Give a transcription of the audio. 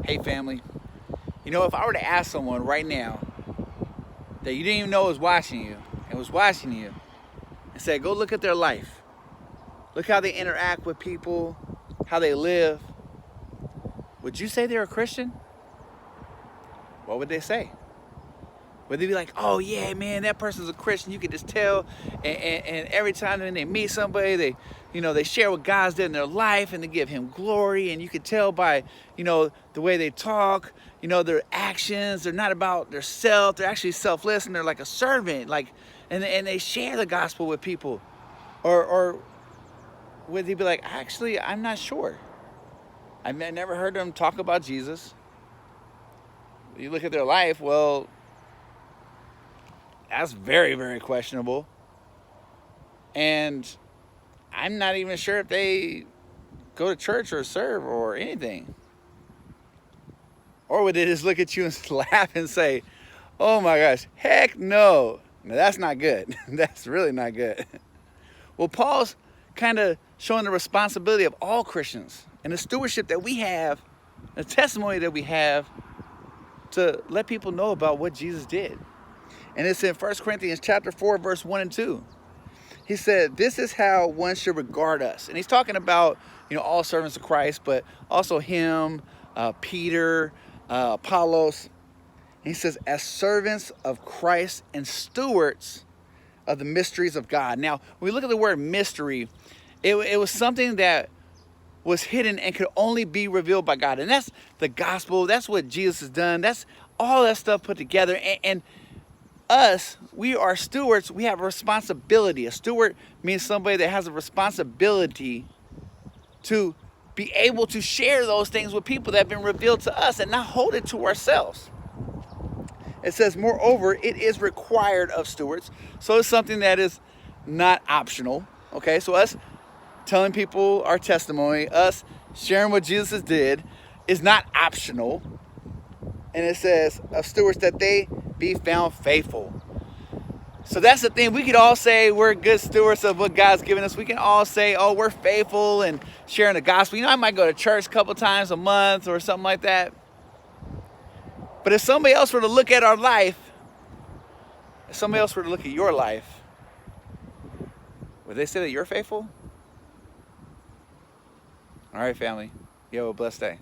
Hey family, if I were to ask someone right now that you didn't even know was watching you and say, go look at their life, look how they interact with people, how they live, would you say they're a Christian? What would they say? Would they be like, oh yeah, man, that person's a Christian? You could just tell. And every time they meet somebody, they share what God's did in their life and they give him glory. And you could tell by, the way they talk, their actions. They're not about their self. They're actually selfless and they're like a servant. And they share the gospel with people. Or would they be like, actually, I'm not sure. I never heard them talk about Jesus. You look at their life, well, that's very, very questionable. And I'm not even sure if they go to church or serve or anything. Or would they just look at you and laugh and say, oh my gosh, heck no. No, that's not good. That's really not good. Well, Paul's kind of showing the responsibility of all Christians and the stewardship that we have, the testimony that we have to let people know about what Jesus did. And it's in 1 Corinthians chapter 4, verse 1 and 2. He said, this is how one should regard us. And he's talking about, all servants of Christ, but also him, Peter, Apollos. And he says, as servants of Christ and stewards of the mysteries of God. Now, when we look at the word mystery, it was something that was hidden and could only be revealed by God. And that's the gospel. That's what Jesus has done. That's all that stuff put together. And us, we are stewards. We have a responsibility. A steward means somebody that has a responsibility to be able to share those things with people that have been revealed to us and not hold it to ourselves. It says, moreover, it is required of stewards. So it's something that is not optional. Okay, so us telling people our testimony, us sharing what Jesus did is not optional. And it says of stewards that they be found faithful. So that's the thing. We could all say we're good stewards of what God's given us. We can all say, oh, we're faithful and sharing the gospel. I might go to church a couple times a month or something like that. But if somebody else were to look at our life, if somebody else were to look at your life, would they say that you're faithful? All right, family. You have a blessed day.